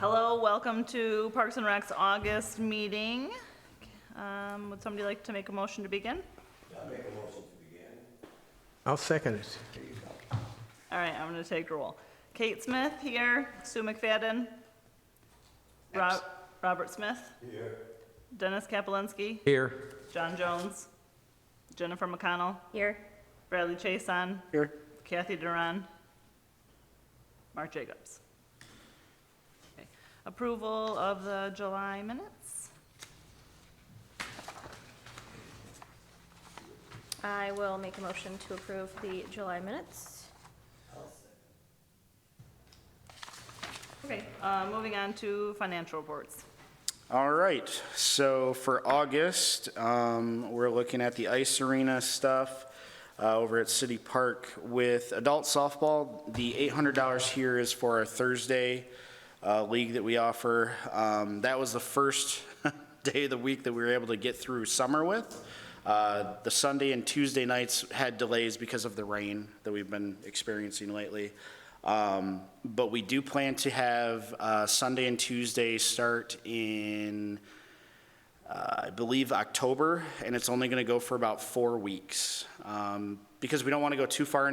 Hello, welcome to Parks and Rec's August meeting. Would somebody like to make a motion to begin? I'll make a motion to begin. I'll second it. All right, I'm going to take roll. Kate Smith here, Sue McFadden, Robert Smith, Here. Dennis Kapelinski, Here. John Jones, Jennifer McConnell, Here. Bradley Chason, Here. Kathy Duran, Mark Jacobs. Okay. Approval of the July minutes. I will make a motion to approve the July minutes. Okay, moving on to financial reports. All right, so for August, we're looking at the ice arena stuff over at City Park with adult softball. The $800 here is for our Thursday league that we offer. That was the first day of the week that we were able to get through summer with. The Sunday and Tuesday nights had delays because of the rain that we've been experiencing lately. But we do plan to have Sunday and Tuesday start in, I believe, October, and it's only going to go for about 4 weeks because we don't want to go too far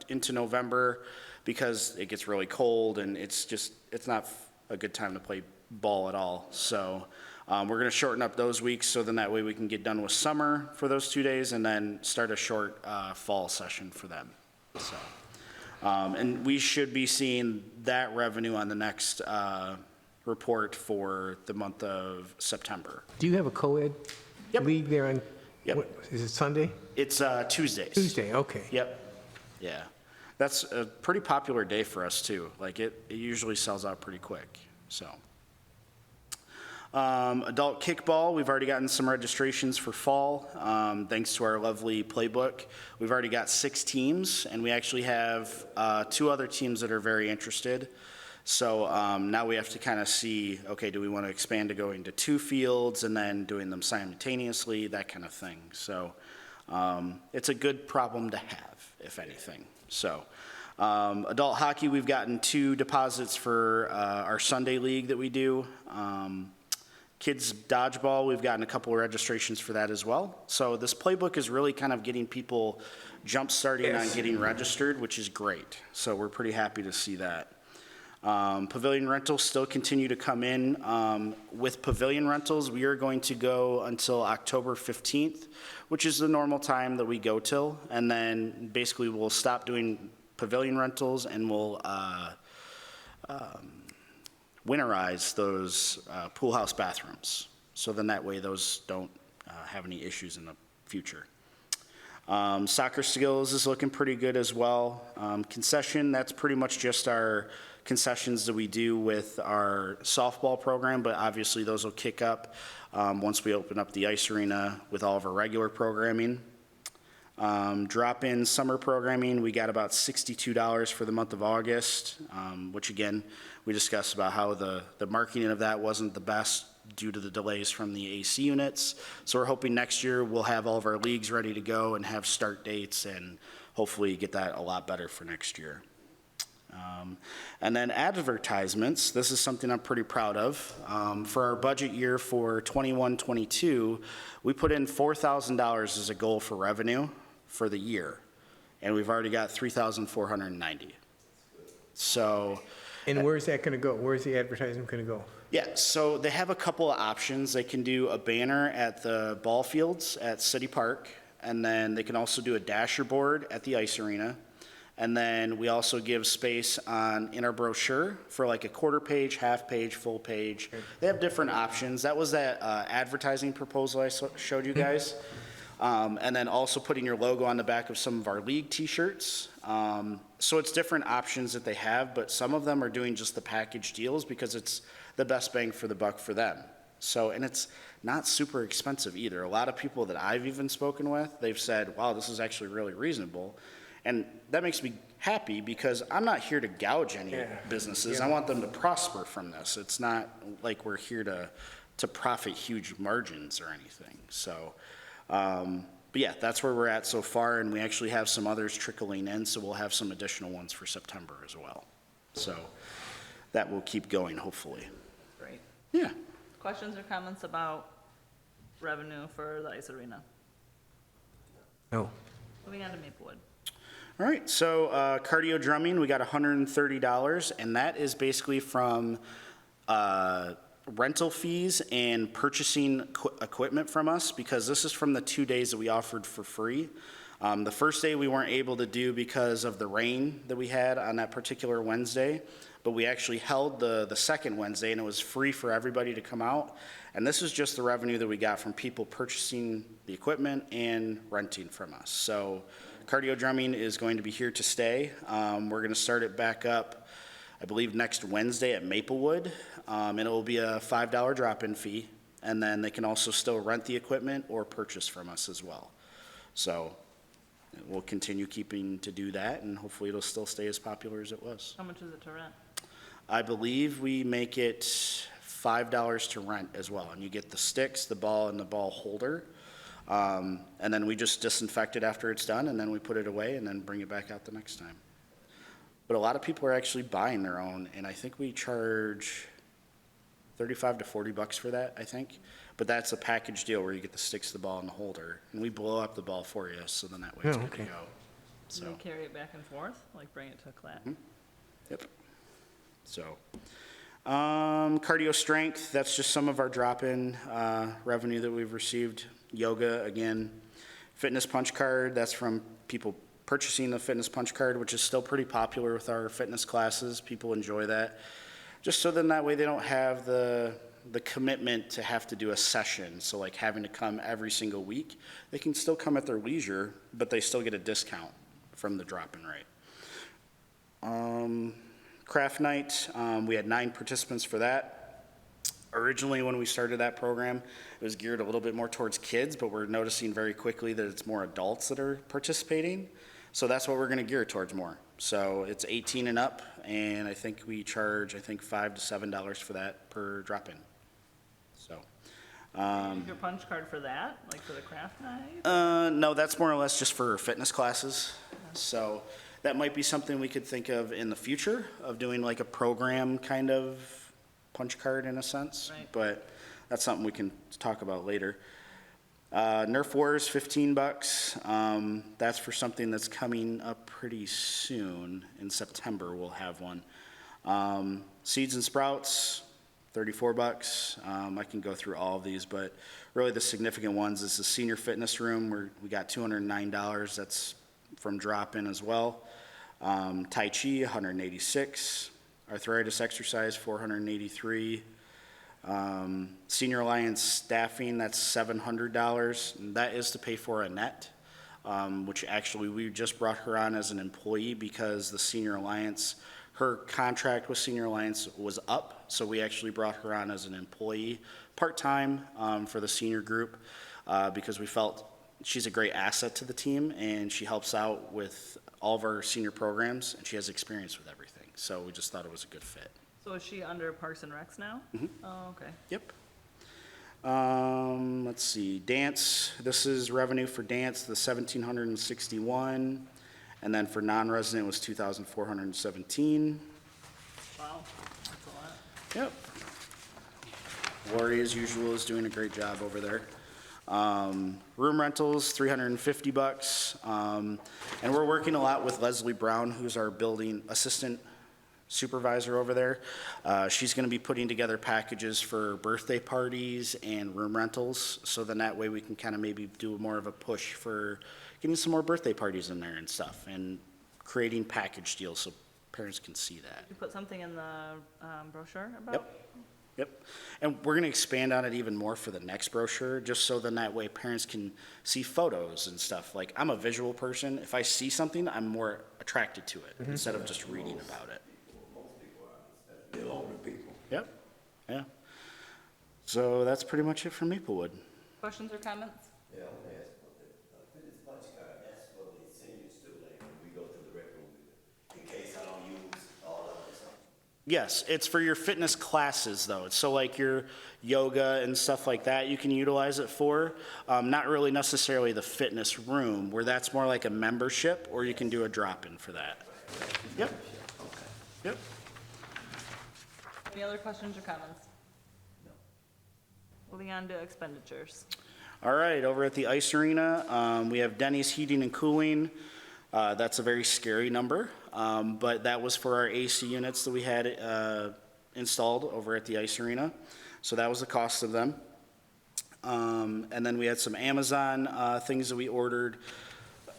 into November because it gets really cold and it's not a good time to play ball at all. So we're going to shorten up those weeks so then that way we can get done with summer for those 2 days and then start a short fall session for them. So. And we should be seeing that revenue on the next report for the month of September. Do you have a co-ed Yep. league there on, Yep. is it Sunday? It's Tuesdays. Tuesday, okay. Yep. Yeah. That's a pretty popular day for us too. Like it usually sells out pretty quick, so. Adult kickball, we've already gotten some registrations for fall. Thanks to our lovely playbook. We've already got 6 teams, and we actually have 2 other teams that are very interested. So now we have to kind of see, okay, do we want to expand to going to 2 fields and then doing them simultaneously, that kind of thing. So it's a good problem to have, if anything. So adult hockey, we've gotten 2 deposits for our Sunday league that we do. Kids dodgeball, we've gotten a couple of registrations for that as well. So this playbook is really kind of getting people jump-starting on getting registered, which is great. So we're pretty happy to see that. Pavilion rentals still continue to come in. With pavilion rentals, we are going to go until October 15th, which is the normal time that we go till. And then basically we'll stop doing pavilion rentals and we'll winterize those pool house bathrooms. So then that way those don't have any issues in the future. Soccer skills is looking pretty good as well. Concession, that's pretty much just our concessions that we do with our softball program, but obviously those will kick up once we open up the ice arena with all of our regular programming. Drop-in summer programming, we got about $62 for the month of August, which again, we discussed about how the marketing of that wasn't the best due to the delays from the AC units. So we're hoping next year we'll have all of our leagues ready to go and have start dates and hopefully get that a lot better for next year. And then advertisements, this is something I'm pretty proud of. For our budget year for 21-22, we put in $4,000 as a goal for revenue for the year, and we've already got 3,490. So. And where's that going to go? Where's the advertisement going to go? Yeah, so they have a couple of options. They can do a banner at the ball fields at City Park, and then they can also do a dasher board at the ice arena. And then we also give space in our brochure for like a quarter page, half page, full page. They have different options. That was that advertising proposal I showed you guys. And then also putting your logo on the back of some of our league t-shirts. So it's different options that they have, but some of them are doing just the package deals because it's the best bang for the buck for them. So, and it's not super expensive either. A lot of people that I've even spoken with, they've said, wow, this is actually really reasonable. And that makes me happy because I'm not here to gouge any businesses. I want them to prosper from this. It's not like we're here to profit huge margins or anything. So, but yeah, that's where we're at so far, and we actually have some others trickling in, so we'll have some additional ones for September as well. So that will keep going, hopefully. Great. Yeah. Questions or comments about revenue for the ice arena? No. Moving on to Maplewood. All right, so cardio drumming, we got $130, and that is basically from rental fees and purchasing equipment from us, because this is from the 2 days that we offered for free. The first day we weren't able to do because of the rain that we had on that particular Wednesday, but we actually held the second Wednesday, and it was free for everybody to come out. And this is just the revenue that we got from people purchasing the equipment and renting from us. So cardio drumming is going to be here to stay. We're going to start it back up, I believe, next Wednesday at Maplewood, and it will be a $5 drop-in fee, and then they can also still rent the equipment or purchase from us as well. So we'll continue keeping to do that, and hopefully it'll still stay as popular as it was. How much is it to rent? I believe we make it $5 to rent as well, and you get the sticks, the ball, and the ball holder. And then we just disinfect it after it's done, and then we put it away and then bring it back out the next time. But a lot of people are actually buying their own, and I think we charge $35 to $40 for that, I think. But that's a package deal where you get the sticks, the ball, and the holder, and we blow up the ball for you, so then that way it's Oh, good to okay. go. So So, you carry it back and forth, like bring it to a class? yep. So, cardio strength, that's just some of our drop-in revenue that we've received. Yoga, again. Fitness punch card, that's from people purchasing the fitness punch card, which is still pretty popular with our fitness classes. People enjoy that. Just so then that way they don't have the commitment to have to do a session. So like having to come every single week. They can still come at their leisure, but they still get a discount from the drop-in rate. Craft night, we had 9 participants for that. Originally, when we started that program, it was geared a little bit more towards kids, but we're noticing very quickly that it's more adults that are participating. So that's what we're gonna gear towards more. So it's 18 and up, and I think we charge, $5 to $7 for that per drop-in. So, Use your punch card for that, like for the craft night? no, that's more or less just for fitness classes. So that might be something we could think of in the future, of doing like a program kind of punch card in a sense. Right. But that's something we can talk about later. Nerf Wars, $15. That's for something that's coming up pretty soon. In September, we'll have one. Seeds and Sprouts, $34. I can go through all of these, but really the significant ones is the senior fitness room, where we got $209. That's from drop-in as well. Tai Chi, $186. Arthritis exercise, $483. Senior Alliance staffing, that's $700. And that is to pay for Annette, which actually we just brought her on as an employee because the Senior Alliance, her contract with Senior Alliance was up. So we actually brought her on as an employee part-time for the senior group because we felt she's a great asset to the team, and she helps out with all of our senior programs, and she has experience with everything. So we just thought it was a good fit. So is she under Parks and Recs now? Oh, okay. Yep. Let's see, dance, this is revenue for dance, the $1,761, and then for non-resident was $2,417. Wow, that's a lot. Yep. Lori, as usual, is doing a great job over there. Room rentals, $350. And we're working a lot with Leslie Brown, who's our building assistant supervisor over there. She's gonna be putting together packages for birthday parties and room rentals, so then that way we can kind of maybe do more of a push for getting some more birthday parties in there and stuff, and creating package deals so parents can see that. You put something in the brochure about? Yep. Yep. And we're going to expand on it even more for the next brochure, just so then that way parents can see photos and stuff. Like, I'm a visual person. If I see something, I'm more attracted to it instead of just reading about it. The older people. Yep. Yeah. So that's pretty much it for Maplewood. Questions or comments? Yeah, I want to ask about that. Fitness punch card, that's for the seniors too, like when we go to the rec room, in case I don't use all of it or something. Yes, it's for your fitness classes, though. So like your yoga and stuff like that, you can utilize it for. Not really necessarily the fitness room, where that's more like a membership, or you can do a drop-in for that. Yep. Yep. Any other questions or comments? Moving on to expenditures. All right, over at the ice arena, we have Denny's Heating and Cooling. That's a very scary number, but that was for our AC units that we had installed over at the ice arena. So that was the cost of them. And then we had some Amazon things that we ordered.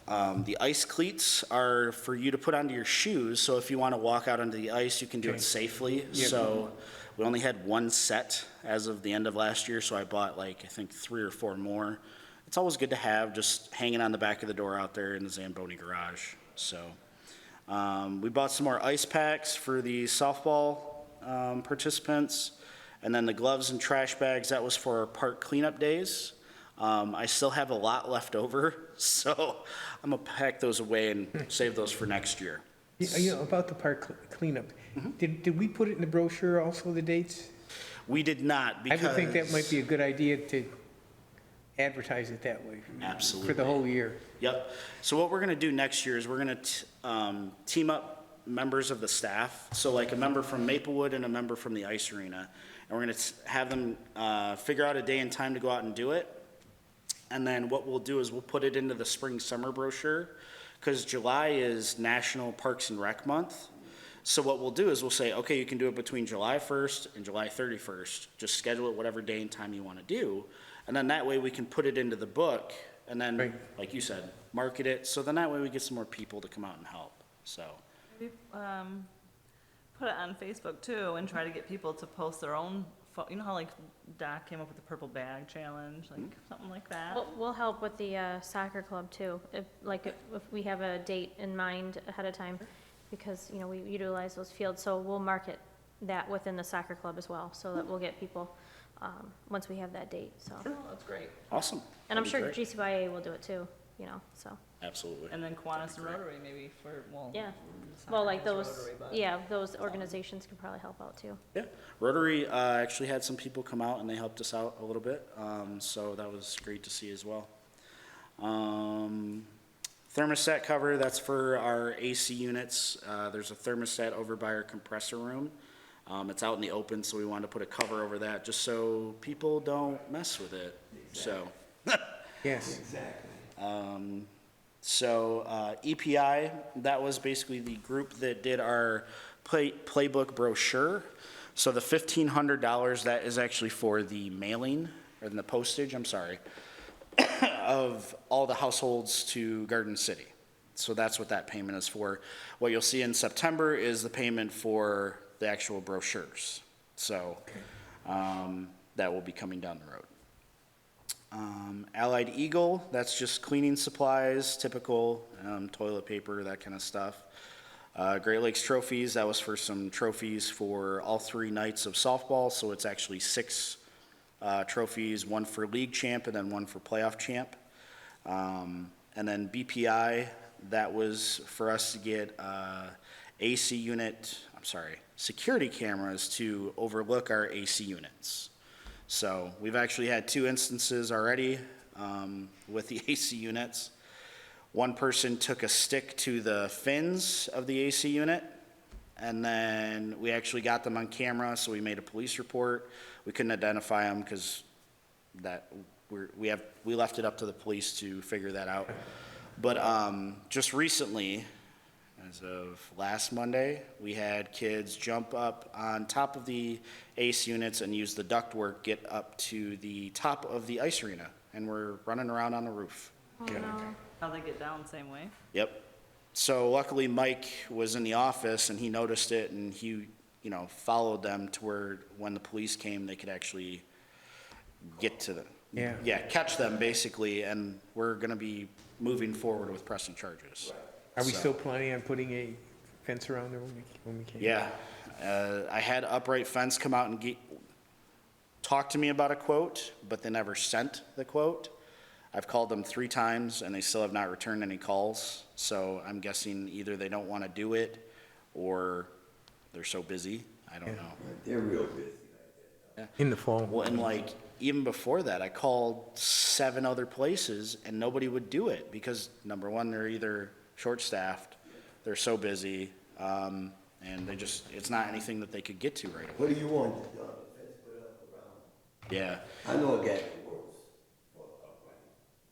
The ice cleats are for you to put onto your shoes, so if you want to walk out onto the ice, you can do it safely. So we only had one set as of the end of last year, so I bought like, I think 3 or 4 more. It's always good to have, just hanging on the back of the door out there in the Zamboni garage. So we bought some more ice packs for the softball participants, and then the gloves and trash bags, that was for our park cleanup days. I still have a lot left over, so I'm gonna pack those away and save those for next year. You know, about the park cleanup, did we put it in the brochure also, the dates? We did not I because. would think that might be a good idea to advertise it that way. Absolutely. For the whole year. Yep. So what we're gonna do next year is we're gonna team up members of the staff. So like a member from Maplewood and a member from the ice arena. And we're gonna have them figure out a day and time to go out and do it. And then what we'll do is we'll put it into the spring summer brochure, because July is National Parks and Rec Month. So what we'll do is we'll say, okay, you can do it between July 1st and July 31st. Just schedule it whatever day and time you want to do. And then that way we can put it into the book and then, Right. like you said, market it. So then that way we get some more people to come out and help. So, Maybe, put it on Facebook too and try to get people to post their own, you know how like Doc came up with the purple bag challenge, like something like that? We'll help with the soccer club too, if we have a date in mind ahead of time, because, you know, we utilize those fields, so we'll market that within the soccer club as well, so that we'll get people, once we have that date, so. Oh, that's great. awesome. And I'm That'd sure be great. GCYA will do it too, you know, so, Absolutely. And then Kiwanis and Rotary maybe for, well. yeah. soccer Well, like has those, Rotary, but- yeah, those organizations can probably help out too. Yeah, Rotary actually had some people come out and they helped us out a little bit, so that was great to see as well. Thermostat cover, that's for our AC units. There's a thermostat over by our compressor room. It's out in the open, so we wanted to put a cover over that just so people don't mess with it, so. Yes. So EPI, that was basically the group that did our playbook brochure. So the $1,500, that is actually for the mailing, or the postage, I'm sorry, of all the households to Garden City. So that's what that payment is for. What you'll see in September is the payment for the actual brochures. So that will be coming down the road. Allied Eagle, that's just cleaning supplies, typical toilet paper, that kind of stuff. Great Lakes Trophies, that was for some trophies for all 3 nights of softball, so it's actually 6 trophies, 1 for league champ and then 1 for playoff champ. And then BPI, that was for us to get security cameras to overlook our AC units. So we've actually had 2 instances already with the AC units. One person took a stick to the fins of the AC unit, and then we actually got them on camera, so we made a police report. We couldn't identify them because we left it up to the police to figure that out. But just recently, as of last Monday, we had kids jump up on top of the ACE units and use the ductwork, get up to the top of the ice arena, and we're running around on the roof. Oh, no. How they get down, same way? Yep. So luckily Mike was in the office and he noticed it and he, followed them to where when the police came, they could actually get to them. Yeah. Catch them basically, and we're gonna be moving forward with pressing charges. Are we So- still planning on putting a fence around there when we can? Yeah, I had Upright Fence come out and talk to me about a quote, but they never sent the quote. I've called them 3 times and they still have not returned any calls. So I'm guessing either they don't want to do it or they're so busy. I don't know. They're real busy like that. In the fall? Well, and like even before that, I called 7 other places and nobody would do it because number one, they're either short-staffed, they're so busy, And they just, it's not anything that they could get to right away. What do you want, the fence put up around? Yeah, I know a guy that works for upright.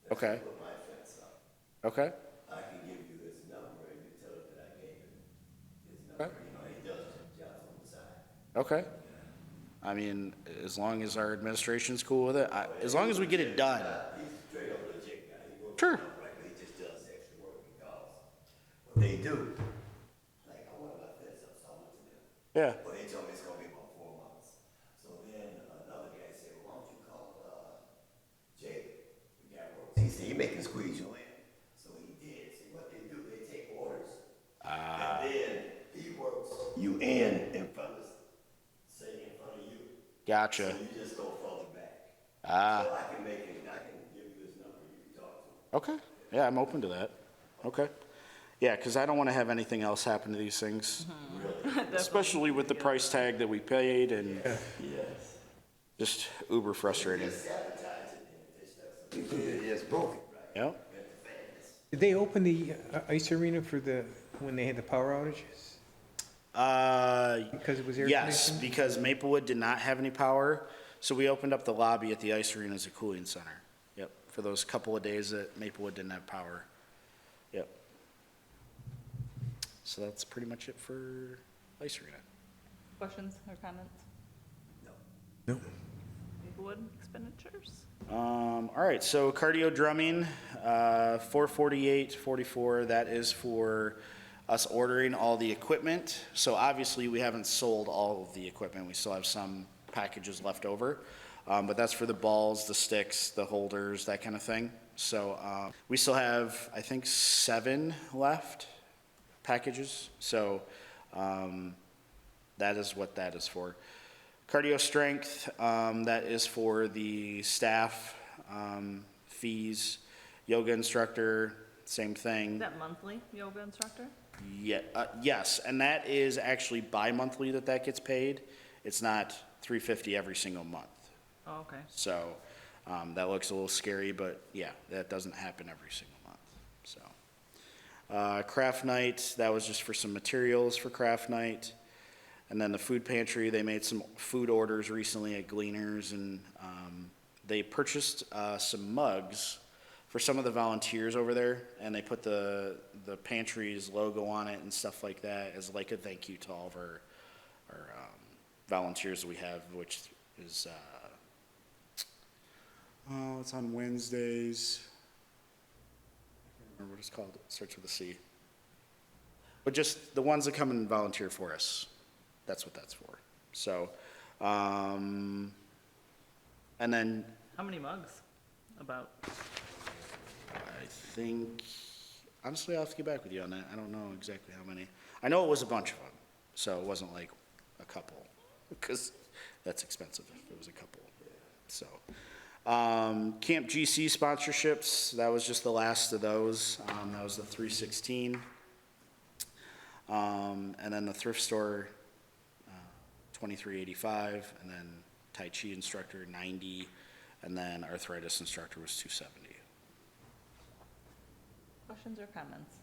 That's Okay. Put my fence up. okay, I can give you his number and you tell him that I gave him his number, you know, he does jobs on the side. okay. I mean, as long as our administration's cool with it, as long as we get it done. He's a straight up legit guy, he works Sure. for upright, but he just does extra work because what they do, like I wanted my fence up, so I went to them. Yeah, Well, they told me it's gonna be about 4 months. So then another guy said, well, why don't you call, Jake, the guy works. He said, he can squeeze you in. So he did. See what they do, they take orders. And then he works you in front of, say, in front of you. gotcha. So you just go further back. Ah, So I can give you his number, you can talk to him. okay. Yeah, I'm open to that. Okay. Yeah, because I don't want to have anything else happen to these things, especially with the price tag that we paid and Yes. just uber frustrating. Just sabotage it and if it's stuff, so it's broken, right? Yep. Got the fans. Did they open the ice arena for when they had the power outages? Because it was air Yes, conditioned? because Maplewood did not have any power, so we opened up the lobby at the ice arena as a cooling center. Yep, for those couple of days that Maplewood didn't have power. Yep. So that's pretty much it for ice arena. Questions or comments? No. Maplewood expenditures? All right, so cardio drumming, 448.44, that is for us ordering all the equipment. So obviously, we haven't sold all of the equipment, we still have some packages left over. But that's for the balls, the sticks, the holders, that kind of thing. So, we still have, I think, 7 left packages, so, that is what that is for. Cardio strength, that is for the staff, fees, yoga instructor, same Is thing. that monthly yoga instructor? Yeah, yes, and that is actually bi-monthly that gets paid. It's not $350 every single month. Oh, okay. So, that looks a little scary, but yeah, that doesn't happen every single month, so. Craft night, that was just for some materials for craft night. And then the food pantry, they made some food orders recently at Gleaners, and they purchased some mugs for some of the volunteers over there, and they put the pantry's logo on it and stuff like that as like a thank you to all of our volunteers we have, which is, it's on Wednesdays. I can't remember what it's called, it starts with a C. But just the ones that come and volunteer for us. That's what that's for. So, and then How many mugs? About? I think, honestly, I'll have to get back with you on that. I don't know exactly how many. I know it was a bunch of them, so it wasn't like a couple, because that's expensive if it was a couple. So, Camp GC sponsorships, that was just the last of those. That was the 316. And then the thrift store, 2385, and then Tai Chi instructor 90, and then arthritis instructor was 270. Questions or comments?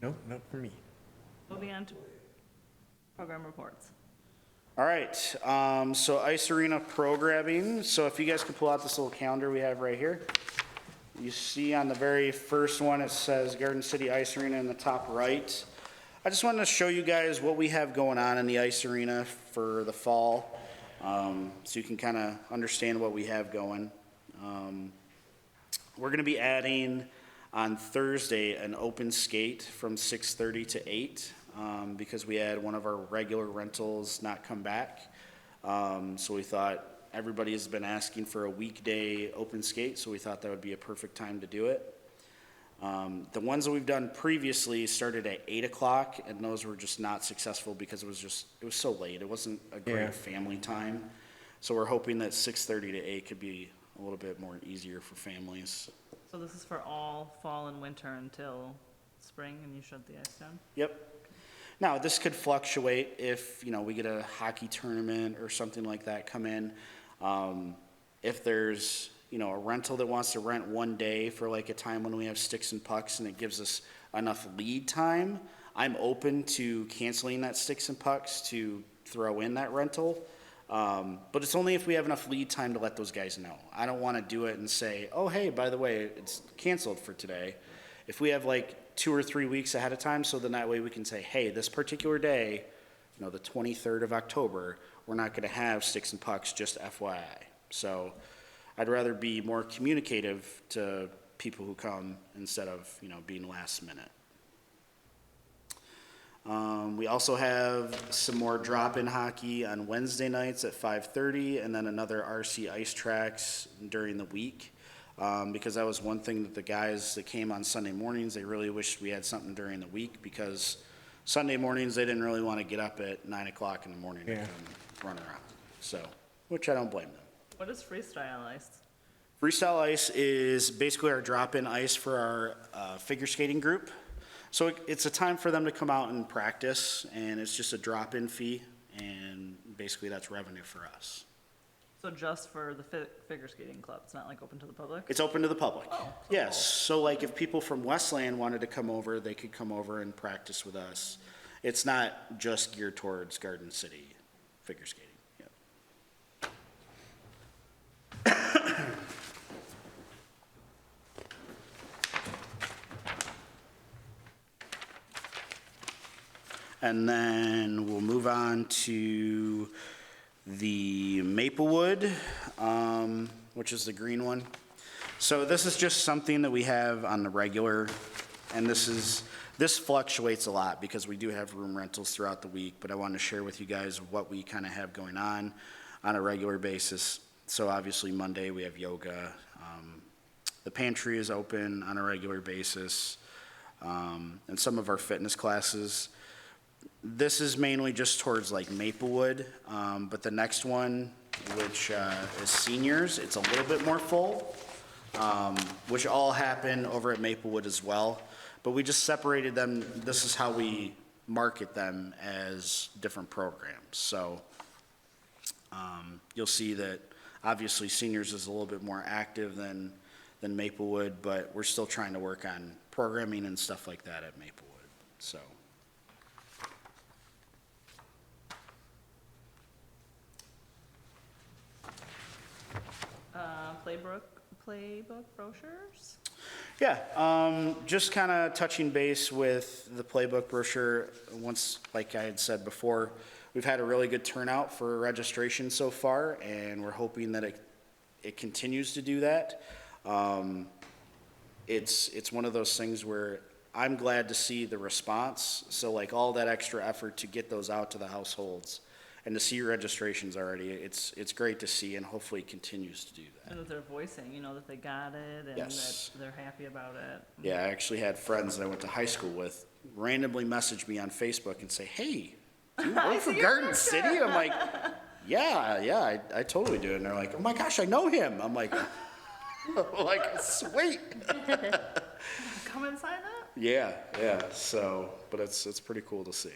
No, not for me. Moving on to program reports. All right, so Ice Arena programming. So if you guys could pull out this little calendar we have right here. You see on the very first one, it says Garden City Ice Arena in the top right. I just wanted to show you guys what we have going on in the ice arena for the fall, so you can kind of understand what we have going. We're going to be adding on Thursday an open skate from 6:30 to 8, because we had one of our regular rentals not come back. So we thought everybody has been asking for a weekday open skate, so we thought that would be a perfect time to do it. The ones that we've done previously started at 8 o'clock, and those were just not successful because it was so late. It wasn't a great Yeah. family time. So we're hoping that 6:30 to 8 could be a little bit more easier for families. So this is for all fall and winter until spring, and you shut the ice down? Yep. Now, this could fluctuate if, we get a hockey tournament or something like that come in. If there's, a rental that wants to rent one day for like a time when we have sticks and pucks and it gives us enough lead time, I'm open to canceling that Sticks and Pucks to throw in that rental. But it's only if we have enough lead time to let those guys know. I don't want to do it and say, oh, hey, by the way, it's canceled for today. If we have like 2 or 3 weeks ahead of time, so then that way we can say, hey, this particular day, you know, the 23rd of October, we're not going to have Sticks and Pucks, just FYI. So I'd rather be more communicative to people who come instead of, you know, being last minute. We also have some more drop-in hockey on Wednesday nights at 5:30, and then another RC ice tracks during the week. Because that was one thing that the guys that came on Sunday mornings, they really wished we had something during the week, because Sunday mornings, they didn't really want to get up at 9 o'clock in the morning to Yeah. come run around. So, which I don't blame them. What is Freestyle Ice? Freestyle Ice is basically our drop-in ice for our figure skating group. So it's a time for them to come out and practice, and it's just a drop-in fee, and basically that's revenue for us. So just for the figure skating club, it's not like open to the public? It's open to the public. Oh, so Yes, so like if people from Westland wanted to come over, they could come over and practice with us. It's not just geared towards Garden City figure skating. Yep. And then we'll move on to the Maplewood, which is the green one. So this is just something that we have on the regular, and this fluctuates a lot because we do have room rentals throughout the week, but I wanted to share with you guys what we kind of have going on a regular basis. So obviously Monday we have yoga. The pantry is open on a regular basis, and some of our fitness classes. This is mainly just towards like Maplewood, but the next one, which is seniors, it's a little bit more full, which all happen over at Maplewood as well. But we just separated them. This is how we market them as different programs. So you'll see that obviously seniors is a little bit more active than Maplewood, but we're still trying to work on programming and stuff like that at Maplewood. So. Playbook brochures? Yeah, just kind of touching base with the playbook brochure. Once, like I had said before, we've had a really good turnout for registration so far, and we're hoping that it continues to do that. It's one of those things where I'm glad to see the response. So like all that extra effort to get those out to the households and to see registrations already, it's great to see, and hopefully it continues to do that. And that they're voicing, you know, that they got it and Yes. that they're happy about it. Yeah, I actually had friends that I went to high school with randomly message me on Facebook and say, hey, do you work for Garden City? I'm like, yeah, I totally do. And they're like, oh my gosh, I know him. I'm like, sweet. Come and sign up? Yeah, so, but it's pretty cool to see.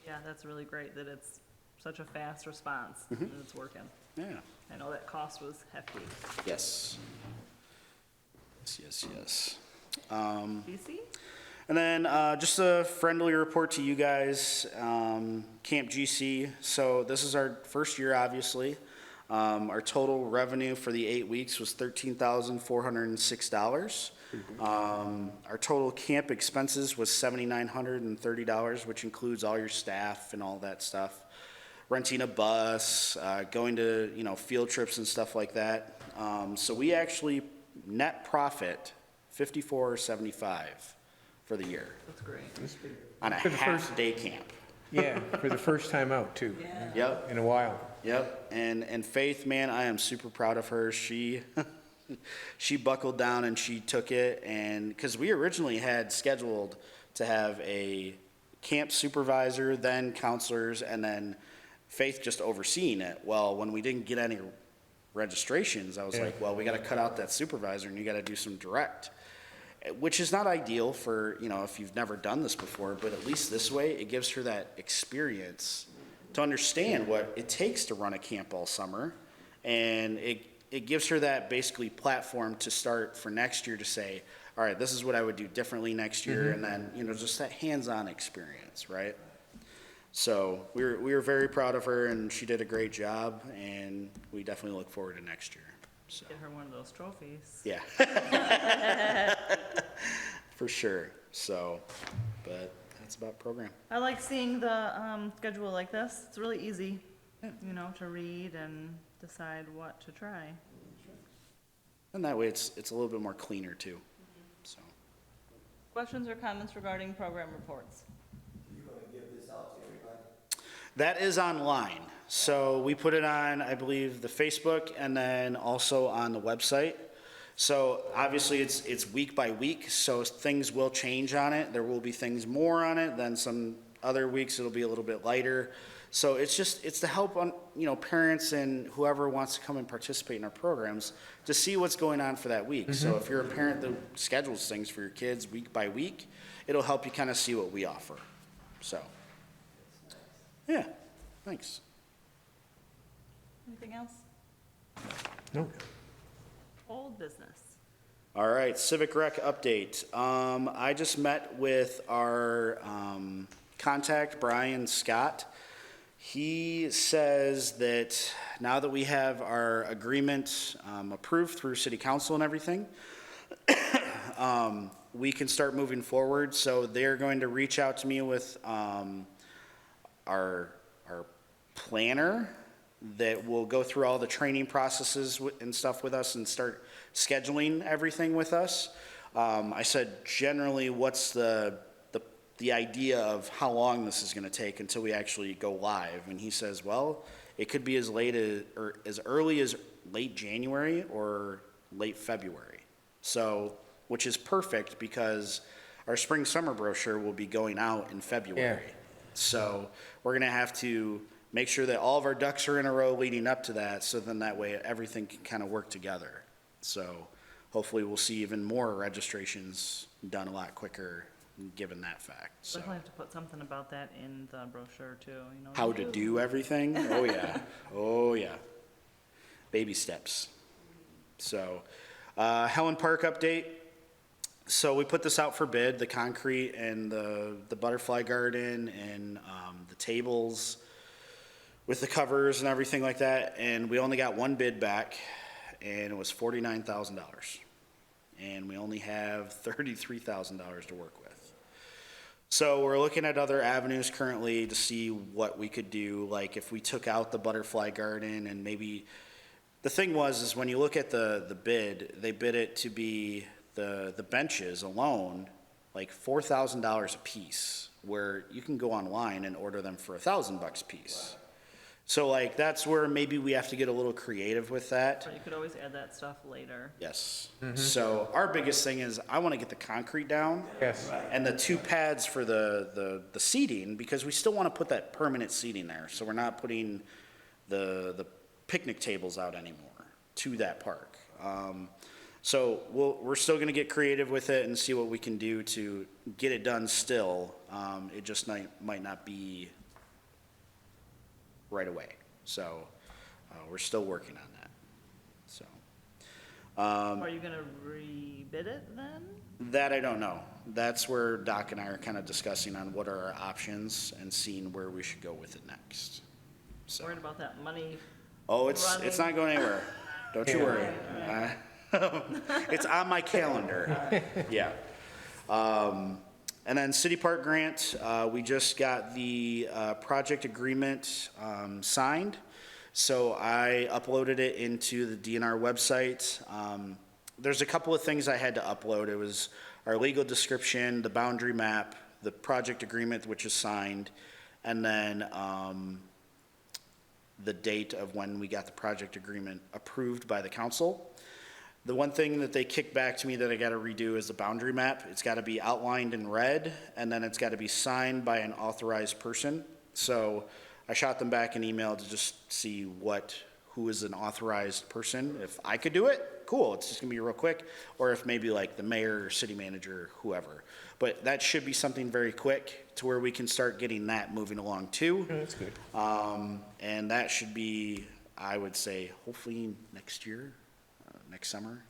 Yeah, that's really great that it's such a fast response and it's working. Yeah, I know that cost was hefty. yes. BC? And then just a friendly report to you guys, Camp GC. So this is our first year, obviously. Our total revenue for the 8 weeks was $13,406. Our total camp expenses was $7,930, which includes all your staff and all that stuff. Renting a bus, going to, field trips and stuff like that. So we actually net profit $54.75 for the year That's great. on a For the first- half-day camp. Yeah, for the first time out too, Yep. in a while. Yep, and Faith, man, I am super proud of her. She buckled down and she took it, and because we originally had scheduled to have a camp supervisor, then counselors, and then Faith just overseeing it. Well, when we didn't get any registrations, I was Yeah. like, well, we got to cut out that supervisor and you got to do some direct, which is not ideal for, if you've never done this before, but at least this way, it gives her that experience to understand what it takes to run a camp all summer. And it gives her that basically platform to start for next year to say, all right, this is what I would do differently next year, and then, you know, just that hands-on experience, right? So we were very proud of her, and she did a great job, and we definitely look forward to next year, so. Get her one of those trophies. Yeah. For sure, so, but that's about program. I like seeing the schedule like this. It's really easy, you know, to read and decide what to try. And that way it's a little bit more cleaner too, so. Questions or comments regarding program reports? You gonna give this out to everybody? That is online. So we put it on, I believe, the Facebook and then also on the website. So obviously it's week by week, so things will change on it. There will be things more on it, then some other weeks it'll be a little bit lighter. So it's to help on, you know, parents and whoever wants to come and participate in our programs to see what's going on for that week. So if you're a parent that schedules things for your kids week by week, it'll help you kind of see what we offer. So, yeah, thanks. Anything else? No. Old business. All right, Civic Rec update. I just met with our contact, Brian Scott. He says that now that we have our agreement approved through city council and everything, we can start moving forward. So they're going to reach out to me with our planner that will go through all the training processes and stuff with us and start scheduling everything with us. I said, generally, what's the idea of how long this is going to take until we actually go live? And he says, well, it could be as late as, or as early as late January or late February. So, which is perfect because our spring summer brochure will be going out in February. Yeah. So we're going to have to make sure that all of our ducks are in a row leading up to that, so then that way everything can kind of work together. So hopefully we'll see even more registrations done a lot quicker given that fact, so. Definitely have to put something about that in the brochure too, you know. How to do everything? Oh, yeah. Oh, yeah. Baby steps. So, Helen Park update. So we put this out for bid, the concrete and the butterfly garden and the tables with the covers and everything like that. And we only got one bid back, and it was $49,000. And we only have $33,000 to work with. So we're looking at other avenues currently to see what we could do, like if we took out the butterfly garden and maybe, the thing is when you look at the bid, they bid it to be the benches alone, like $4,000 a piece, where you can go online and order them for $1,000 a piece. So like, that's where maybe we have to get a little creative with that. But you could always add that stuff later. Yes. So our biggest thing is I want to get the concrete down. Yes. And the 2 pads for the seating, because we still want to put that permanent seating there. So we're not putting the picnic tables out anymore to that park. So we're still going to get creative with it and see what we can do to get it done still. It just might not be right away. So we're still working on that. So Are you gonna rebid it then? that I don't know. That's where Doc and I are kind of discussing on what are our options and seeing where we should go with it next. So, Worried about that money? oh, it's running. not going anywhere. Don't you worry. It's on my calendar. Yeah. And then City Park grant, we just got the project agreement signed. So I uploaded it into the DNR website. There's a couple of things I had to upload. It was our legal description, the boundary map, the project agreement, which is signed, and then the date of when we got the project agreement approved by the council. The one thing that they kicked back to me that I gotta redo is the boundary map. It's gotta be outlined in red, and then it's gotta be signed by an authorized person. So I shot them back an email to just see who is an authorized person. If I could do it, cool, it's just gonna be real quick. Or if maybe like the mayor, or city manager, whoever. But that should be something very quick to where we can start getting that moving along too. Oh, that's good. And that should be, I would say, hopefully next year. Next summer,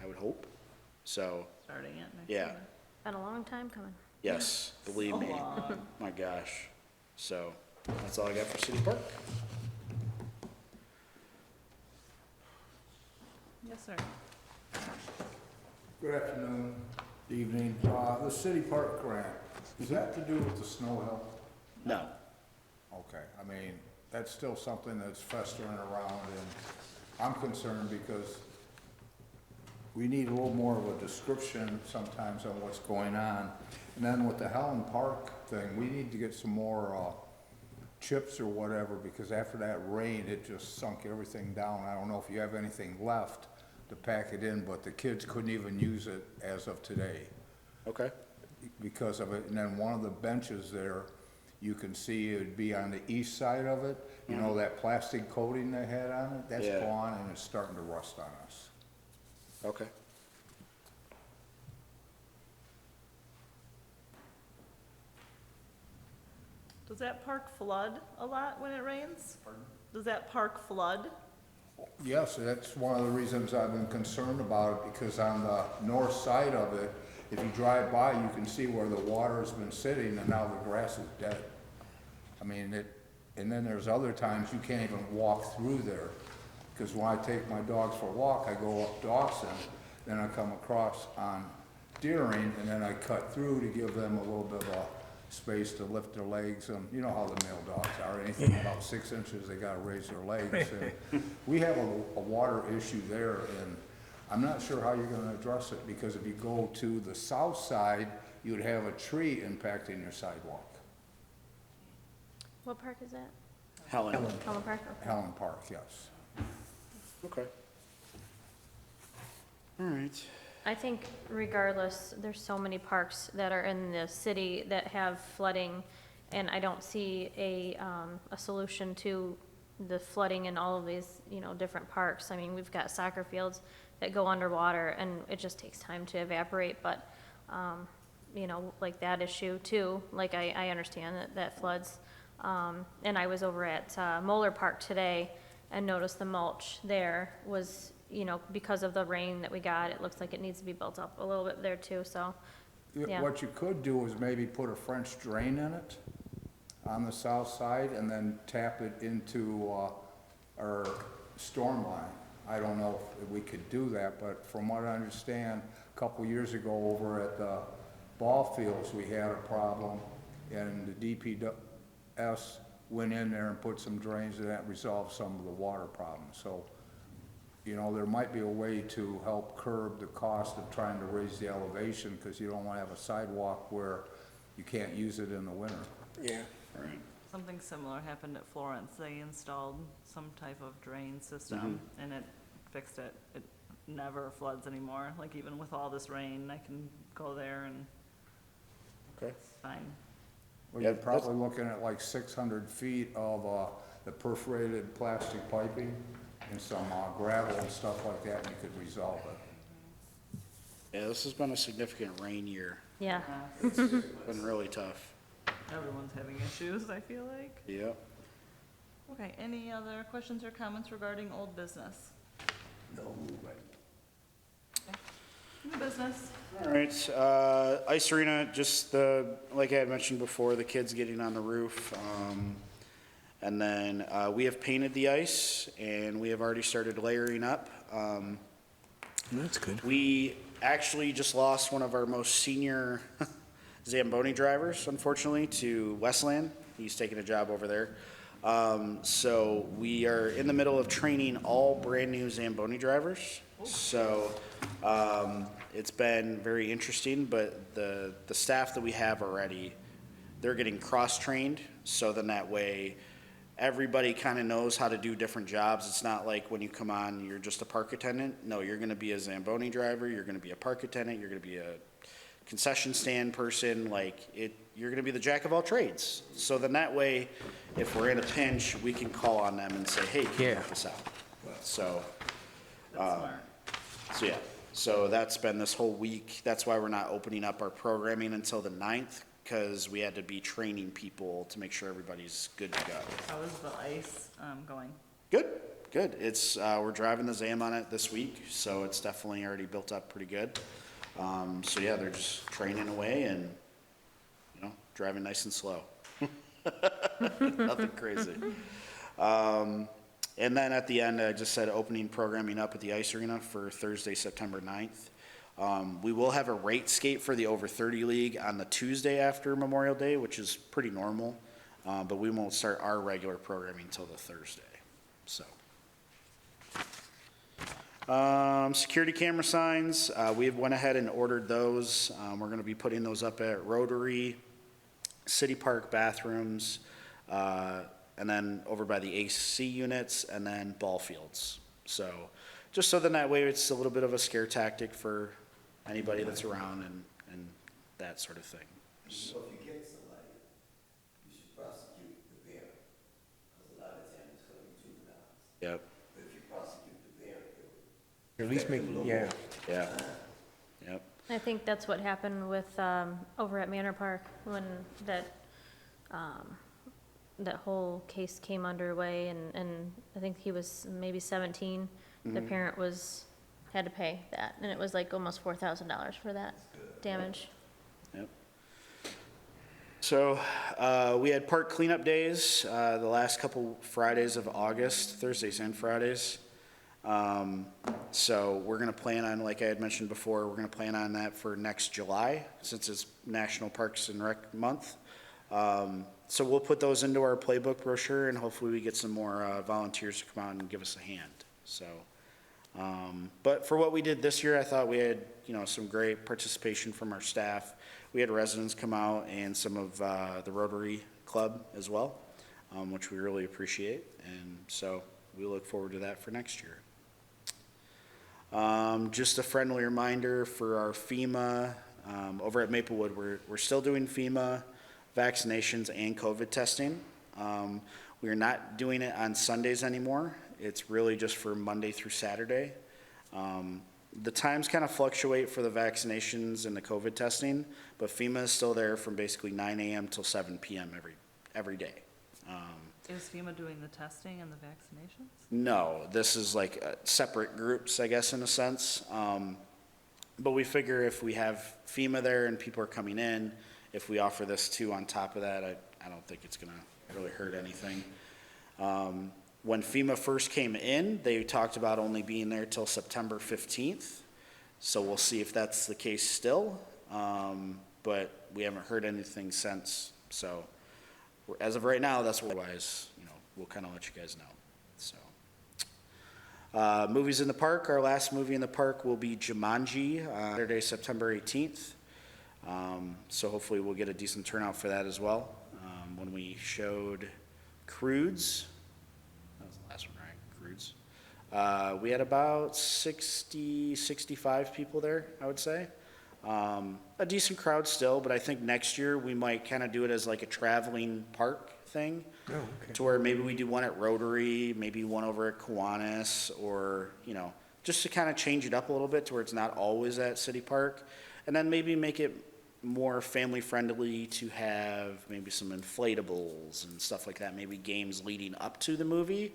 I would hope. So starting it next Yeah. year. Been a long time coming. Yes, believe So me. long. My gosh. So, that's all I got for City Park. Yes, sir. Good afternoon, evening. The city park grant, is that to do with the snow hill? No. Okay, I mean, that's still something that's festering around, and I'm concerned because we need a little more of a description sometimes on what's going on. And then with the Helen Park thing, we need to get some more, chips or whatever, because after that rain, it just sunk everything down. I don't know if you have anything left to pack it in, but the kids couldn't even use it as of today Okay. because of it. And then one of the benches there, you can see it'd be on the east side of it. You know, that plastic coating they had on it, that's Yeah. gone and it's starting to rust on us. Okay. Does that park flood a lot when it rains? Does that park flood? Yes, that's one of the reasons I've been concerned about it, because on the north side of it, if you drive by, you can see where the water's been sitting and now the grass is dead. I mean, and then there's other times you can't even walk through there. Because when I take my dogs for a walk, I go up Dawson, then I come across on Deering, and then I cut through to give them a little bit of a space to lift their legs. And you know how the male dogs are, anything about 6 inches, they gotta raise their legs. And we have a water issue there, and I'm not sure how you're gonna address it, because if you go to the south side, you'd have a tree impacting your sidewalk. What park is that? Helen. Helen Park? Okay. Helen Park, yes. Okay. All right. I think regardless, there's so many parks that are in the city that have flooding, and I don't see a solution to the flooding in all of these, you know, different parks. I mean, we've got soccer fields that go underwater, and it just takes time to evaporate, but, you know, like that issue too, like I understand that floods. And I was over at Moeller Park today and noticed the mulch there was, you know, because of the rain that we got, it looks like it needs to be built up a little bit there too, so, yeah. What you could do is maybe put a French drain in it on the south side and then tap it into our storm line. I don't know if we could do that, but from what I understand, a couple years ago over at the ball fields, we had a problem, and the DPS went in there and put some drains, and that resolved some of the water problems. So, you know, there might be a way to help curb the cost of trying to raise the elevation, because you don't want to have a sidewalk where you can't use it in the winter. Yeah. Right. Something similar happened at Florence. They installed some type of drain system and it fixed it. It never floods anymore. Like even with all this rain, I can go there and Okay. it's fine. Well, Yeah, you're probably looking at like 600 feet of the perforated plastic piping and some gravel and stuff like that, and you could resolve it. Yeah, this has been a significant rain year. Yeah, Been really tough. Everyone's having issues, I feel like. Yep. Okay, any other questions or comments regarding old business? No movement. New business? All right, ice arena, just like I had mentioned before, the kids getting on the roof. And then, we have painted the ice and we have already started layering up. That's good. We actually just lost one of our most senior Zamboni drivers, unfortunately, to Westland. He's taking a job over there. So we are in the middle of training all brand-new Zamboni drivers. So it's been very interesting, but the staff that we have already, they're getting cross-trained, so then that way everybody kind of knows how to do different jobs. It's not like when you come on, you're just a park attendant. No, you're going to be a Zamboni driver, you're going to be a park attendant, you're going to be a concession stand person, you're going to be the jack of all trades. So then that way, if we're in a pinch, we can call on them and say, hey, can you help us out? So, That's smart. yeah, so that's been this whole week. That's why we're not opening up our programming until the 9th, because we had to be training people to make sure everybody's good to go. How is the ice going? Good, good. It's, we're driving the Zam on it this week, so it's definitely already built up pretty good. So yeah, they're just training away and, you know, driving nice and slow. Nothing crazy. And then at the end, I just said opening programming up at the ice arena for Thursday, September 9th. We will have a rate skate for the over 30 league on the Tuesday after Memorial Day, which is pretty normal. But we won't start our regular programming until the Thursday. So, security camera signs, we have went ahead and ordered those. We're going to be putting those up at Rotary, City Park bathrooms, and then over by the AC units, and then ball fields. So, just so then that way it's a little bit of a scare tactic for anybody that's around and that sort of thing. So if you get somebody, you should prosecute the parent, because a lot of times it's going to be juveniles. Yep. But if you prosecute the parent, Or at least make, yeah. Yeah. Yep. I think that's what happened with, over at Manor Park, when that whole case came underway, and I think he was maybe 17. The parent had to pay that, and it was like almost $4,000 for that damage. Yep. So, we had park cleanup days, the last couple Fridays of August, Thursdays and Fridays. So we're gonna plan on, like I had mentioned before, we're gonna plan on that for next July, since it's National Parks and Rec Month. So we'll put those into our playbook brochure, and hopefully we get some more, volunteers to come out and give us a hand, so. But for what we did this year, I thought we had, you know, some great participation from our staff. We had residents come out and some of, the Rotary Club as well, which we really appreciate, and so we look forward to that for next year. Just a friendly reminder for our FEMA, over at Maplewood, we're still doing FEMA vaccinations and COVID testing. We are not doing it on Sundays anymore. It's really just for Monday through Saturday. The times kind of fluctuate for the vaccinations and the COVID testing, but FEMA is still there from basically 9 a.m. till 7 p.m. every day. Is FEMA doing the testing and the vaccinations? No, this is like separate groups, I guess, in a sense. But we figure if we have FEMA there and people are coming in, if we offer this too on top of that, I don't think it's gonna really hurt anything. When FEMA first came in, they talked about only being there till September 15th. So we'll see if that's the case still. But we haven't heard anything since. So as of right now, that's otherwise, you know, we'll kind of let you guys know. So, movies in the park. Our last movie in the park will be Jumanji, Saturday, September 18th. So hopefully we'll get a decent turnout for that as well. When we showed Crudes, that was the last one, right? Crudes. We had about 60, 65 people there, I would say. A decent crowd still, but I think next year we might kind of do it as like a traveling park thing. Oh, okay. To where maybe we do one at Rotary, maybe one over at Kiwanis, or, you know, just to kind of change it up a little bit to where it's not always at City Park. And then maybe make it more family friendly to have maybe some inflatables and stuff like that, maybe games leading up to the movie.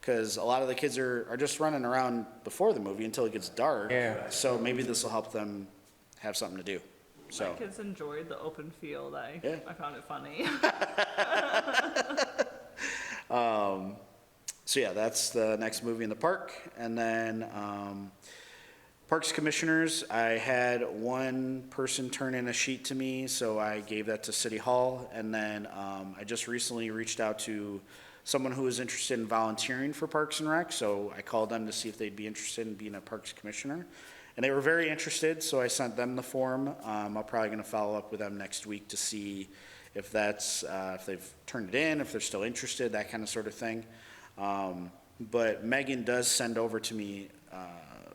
Because a lot of the kids are just running around before the movie until it gets dark. Yeah. So maybe this will help them have something to do. So. My kids enjoyed the open field. I found it funny. So yeah, that's the next movie in the park. And then Parks Commissioners, I had one person turn in a sheet to me, so I gave that to City Hall. And then I just recently reached out to someone who was interested in volunteering for Parks and Rec, so I called them to see if they'd be interested in being a Parks Commissioner. And they were very interested, so I sent them the form. I'm probably going to follow up with them next week to see if that's, if they've turned it in, if they're still interested, that kind of sort of thing. But Megan does send over to me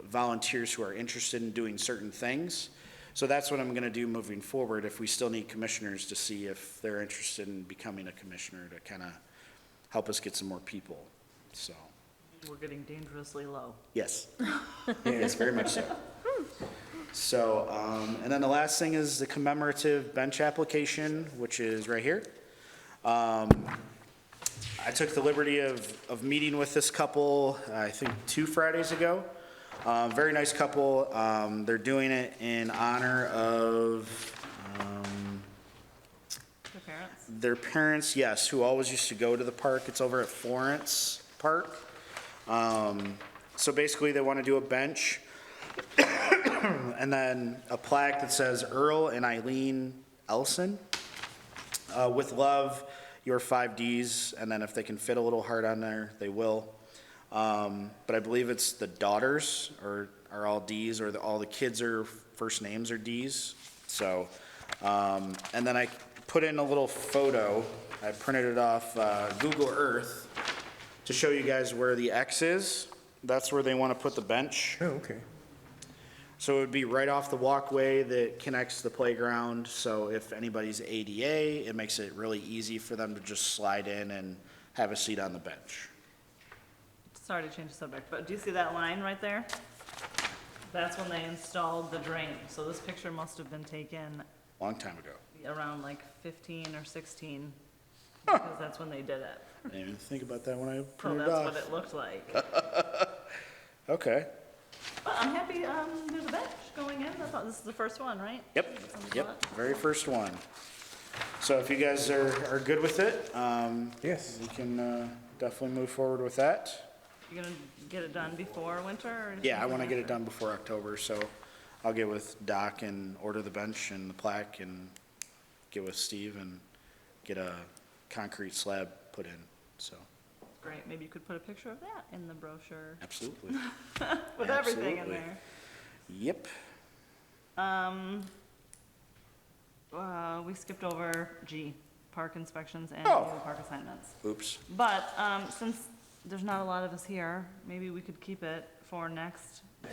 volunteers who are interested in doing certain things. So that's what I'm going to do moving forward, if we still need commissioners, to see if they're interested in becoming a commissioner to kind of help us get some more people, so. We're getting dangerously low. Yes. Yes, very much so. So, and then the last thing is the commemorative bench application, which is right here. I took the liberty of meeting with this couple, I think 2 Fridays ago. Very nice couple. They're doing it in honor of The parents? their parents, yes, who always used to go to the park. It's over at Florence Park. So basically, they want to do a bench and then a plaque that says Earl and Eileen Elson. With love, your 5 Ds, and then if they can fit a little heart on there, they will. But I believe it's the daughters are all Ds, or all the kids are, first names are Ds. So, and then I put in a little photo. I printed it off Google Earth to show you guys where the X is. That's where they want to put the bench. Oh, okay. So it would be right off the walkway that connects to the playground. So if anybody's ADA, it makes it really easy for them to just slide in and have a seat on the bench. Sorry to change the subject, but do you see that line right there? That's when they installed the drain. So this picture must have been taken Long time ago. around like 15 or 16, because that's when they did it. I didn't even think about that when I So printed it that's off. what it looked like. Okay. But I'm happy, there's a bench going in. This is the first one, right? Yep, It's on the yep, front. very first one. So if you guys are good with it, Yes. we can definitely move forward with that. You're gonna get it done before winter, or? Yeah, I want to get it done before October, so I'll get with Doc and order the bench and the plaque and get with Steve and get a concrete slab put in, so, Great, maybe you could put a picture of that in the brochure, absolutely. with everything in Absolutely. there. Yep, We skipped over G, park inspections and Oh. new park assignments. oops. But, since there's not a lot of us here, maybe we could keep it for next. Yeah,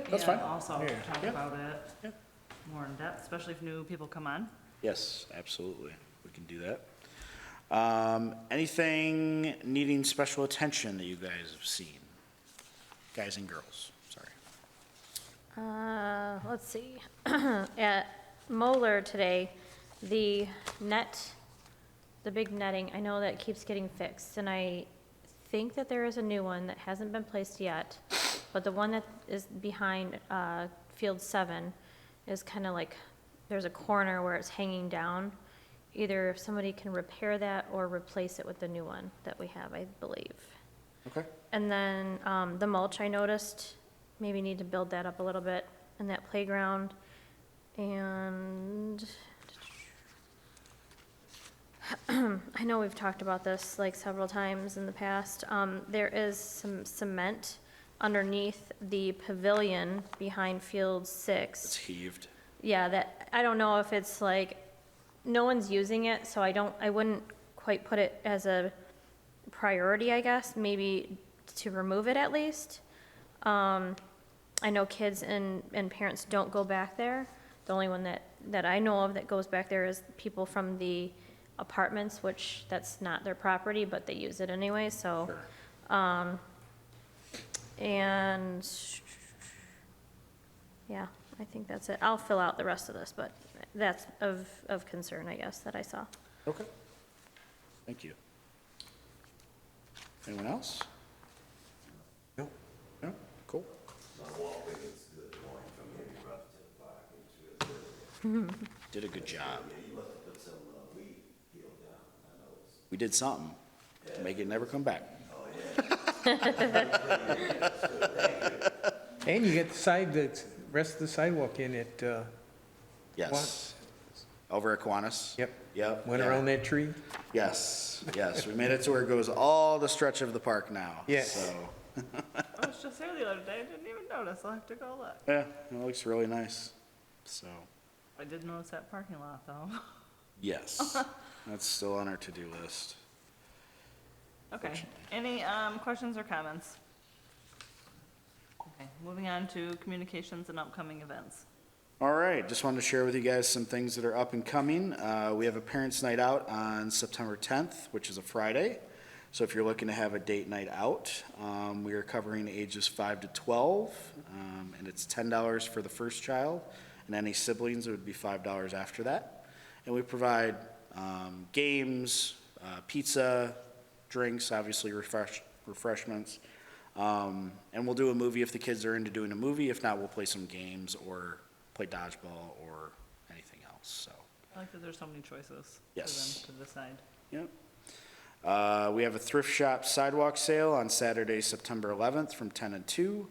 that's yeah, fine. Also Yeah. talk Yeah. about it Yeah. more in depth, especially if new people come on. Yes, absolutely, we can do that. Anything needing special attention that you guys have seen? Guys and girls, sorry. Let's see. At Moeller today, the big netting, I know that keeps getting fixed, and I think that there is a new one that hasn't been placed yet, but the one that is behind, Field 7 is kind of like, there's a corner where it's hanging down. Either if somebody can repair that or replace it with the new one that we have, I believe. Okay. And then the mulch, I noticed, maybe need to build that up a little bit in that playground. And I know we've talked about this like several times in the past. There is some cement underneath the pavilion behind Field 6. It's heaved. Yeah, that, I don't know if it's like, no one's using it, so I wouldn't quite put it as a priority, I guess, maybe to remove it at least. I know kids and parents don't go back there. The only one that I know of that goes back there is people from the apartments, which that's not their property, but they use it anyway, so. Sure. And, yeah, I think that's it. I'll fill out the rest of this, but that's of concern, I guess, that I saw. Okay. Thank you. Anyone else? No. No? Cool. My walkway is good, going from Henry Ruff to the park, it's real good. Did a good job. Yeah, you must have put some weed peel down, I noticed. We did something to make it never come back. And you get the rest of the sidewalk in at, Yes. Over at Kiwanis? Yep. Yep. went yeah. around that tree. Yes, yes. We made it to where it goes all the stretch of the park now. Yes. So, I was just there the other day, I didn't even notice, I'll have to go look. yeah, it looks really nice. So, I did notice that parking lot, though. yes, that's still on our to-do list. Okay, any, questions or comments? Okay, moving on to communications and upcoming events. All right, just wanted to share with you guys some things that are up and coming. We have a Parents' Night Out on September 10th, which is a Friday. So if you're looking to have a date night out, we are covering ages 5 to 12, and it's $10 for the first child, and any siblings, it would be $5 after that. And we provide games, pizza, drinks, obviously refreshments, And we'll do a movie if the kids are into doing a movie. If not, we'll play some games or play dodgeball or anything else, so. I like that there's so many choices Yes. for them to decide. Yep. We have a thrift shop sidewalk sale on Saturday, September 11th from 10 to 2.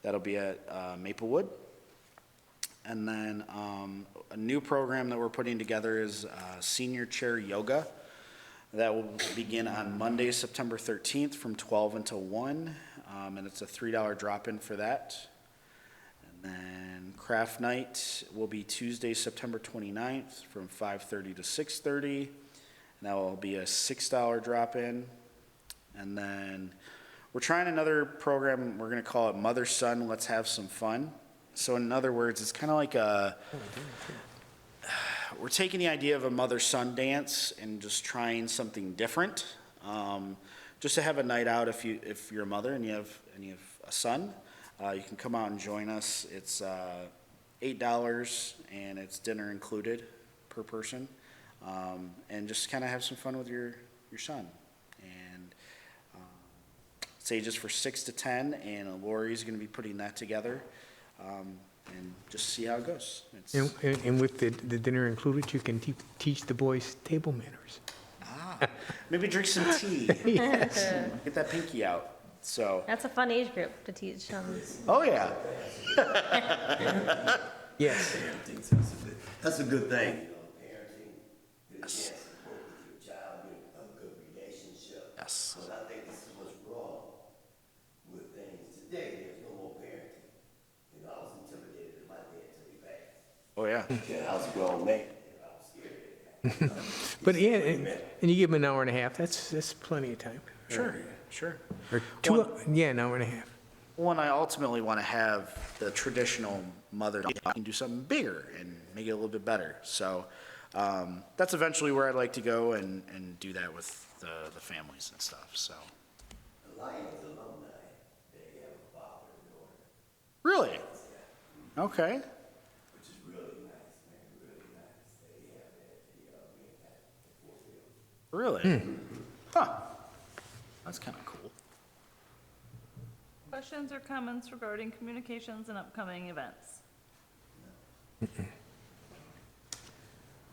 That'll be at Maplewood. And then a new program that we're putting together is senior chair yoga. That will begin on Monday, September 13th from 12 until 1. And it's a $3 drop-in for that. And then craft night will be Tuesday, September 29th from 5:30 to 6:30. And that will be a $6 drop-in. And then we're trying another program, we're gonna call it Mother Son Let's Have Some Fun. So in other words, it's kind of like we're taking the idea of a mother-son dance and just trying something different. Just to have a night out if you're a mother and you have a son, you can come out and join us. It's $8 and it's dinner included per person. And just kind of have some fun with your son. And it's ages for 6 to 10, and Lori's going to be putting that together. And just see how it goes. And with the dinner included, you can teach the boys table manners. Maybe drink some tea. Yes. Get that pinky out. So. That's a fun age group to teach them. Oh yeah. Yes. That's a good thing. Parenting, get a chance to work with your child, get a good relationship. Yes. But I think this is what's wrong with things today. There's no more parenting. I was intimidated at my dad till he passed. Oh yeah. Yeah, I was a grown man. I was scared of that. But yeah, and you give them an hour and a half, that's plenty of time. Sure. Or an hour and a half. One, I ultimately want to have the traditional mother and do something bigger and make it a little bit better. So that's eventually where I'd like to go and do that with the families and stuff. So. The Lions alumni, they have a father and daughter. Really? Okay. Which is really nice, man, really nice. They have that, being at Fort Hill. Really? Huh. That's kind of cool. Questions or comments regarding communications and upcoming events?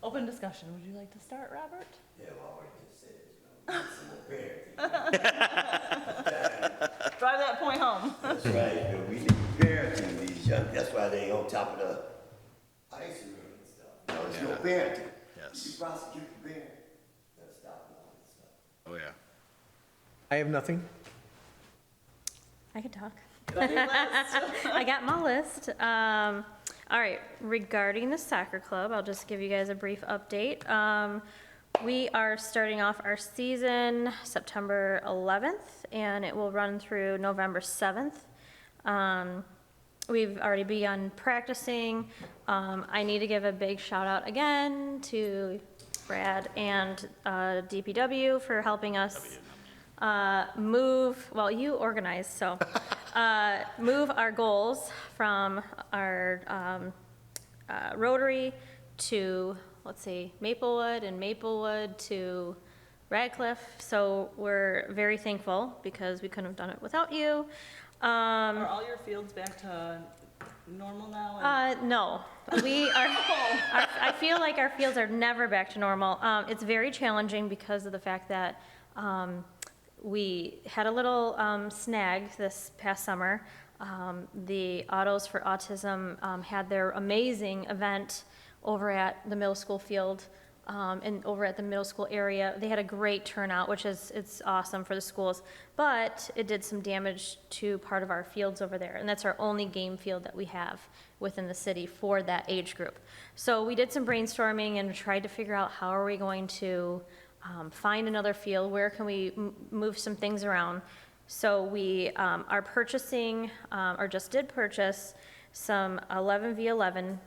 Open discussion. Would you like to start, Robert? Yeah, well, I already just said, some more parenting. Drive that point home. That's right, we need parenting these young, that's why they on top of the ice rink and stuff. There's no parenting. Yes. You prosecute the parent, gotta stop all this stuff. Oh yeah. I have nothing. I can talk. I got my list. All right, regarding the soccer club, I'll just give you guys a brief update. We are starting off our season September 11th, and it will run through November 7th. We've already begun practicing. I need to give a big shout out again to Brad and DPW for helping us you organized, so move our goals from our Rotary to, let's see, Maplewood, and Maplewood to Radcliffe. So we're very thankful because we couldn't have done it without you. Are all your fields back to normal now? No, we are, I feel like our fields are never back to normal. It's very challenging because of the fact that we had a little snag this past summer. The Autos for Autism had their amazing event over at the middle school field and over at the middle school area. They had a great turnout, which it's awesome for the schools, but it did some damage to part of our fields over there, and that's our only game field that we have within the city for that age group. So we did some brainstorming and tried to figure out how are we going to find another field, where can we move some things around. So we are purchasing, or just did purchase, some 11v11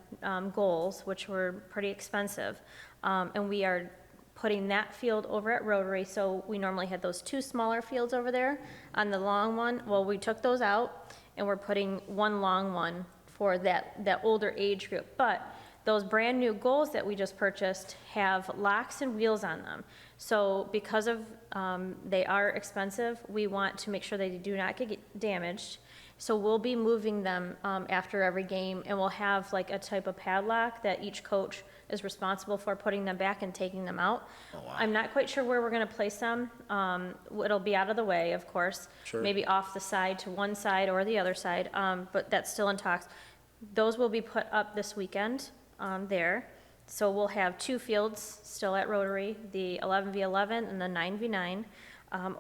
goals, which were pretty expensive. And we are putting that field over at Rotary. So we normally had those two smaller fields over there on the long one. Well, we took those out and we're putting one long one for that older age group. But those brand new goals that we just purchased have locks and wheels on them. So because of They are expensive. We want to make sure they do not get damaged. So we'll be moving them after every game, and we'll have like a type of padlock that each coach is responsible for putting them back and taking them out. Oh, wow. I'm not quite sure where we're gonna place them. It'll be out of the way, of course. Sure. Maybe off the side to one side or the other side, but that's still in talks. Those will be put up this weekend there. So we'll have 2 fields still at Rotary, the 11v11 and the 9v9.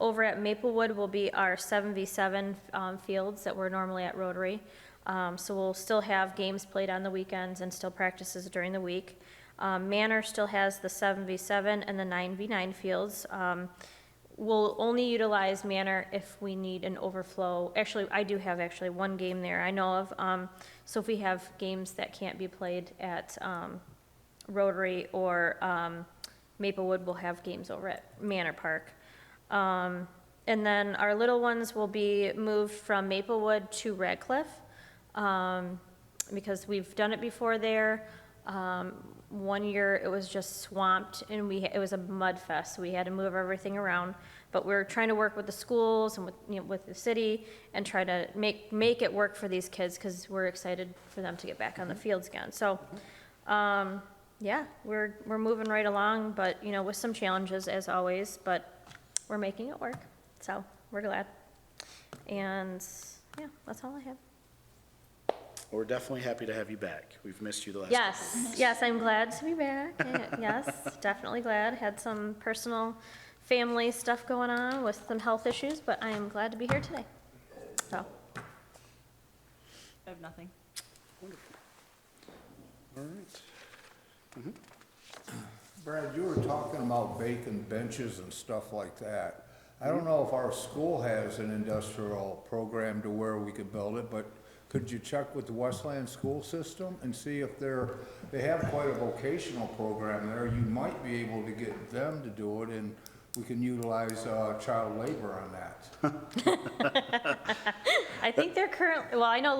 Over at Maplewood will be our 7v7 fields that were normally at Rotary. So we'll still have games played on the weekends and still practices during the week. Manor still has the 7v7 and the 9v9 fields. We'll only utilize Manor if we need an overflow. Actually, I do have actually one game there I know of. So if we have games that can't be played at Rotary or Maplewood, we'll have games over at Manor Park. And then our little ones will be moved from Maplewood to Radcliffe, because we've done it before there. One year it was just swamped and it was a mud fest. We had to move everything around, but we're trying to work with the schools and with, with the city and try to make it work for these kids, because we're excited for them to get back on the fields again. So, yeah, we're moving right along, but, with some challenges as always, but we're making it work. So we're glad. And yeah, that's all I have. We're definitely happy to have you back. We've missed you the last. Yes, I'm glad to be back. Yes, definitely glad. Had some personal family stuff going on with some health issues, but I am glad to be here today. So, I have nothing. All right. Brad, you were talking about baking benches and stuff like that. I don't know if our school has an industrial program to where we could build it, but could you check with the Westland school system and see if they have quite a vocational program there? You might be able to get them to do it, and we can utilize child labor on that. I think they're I know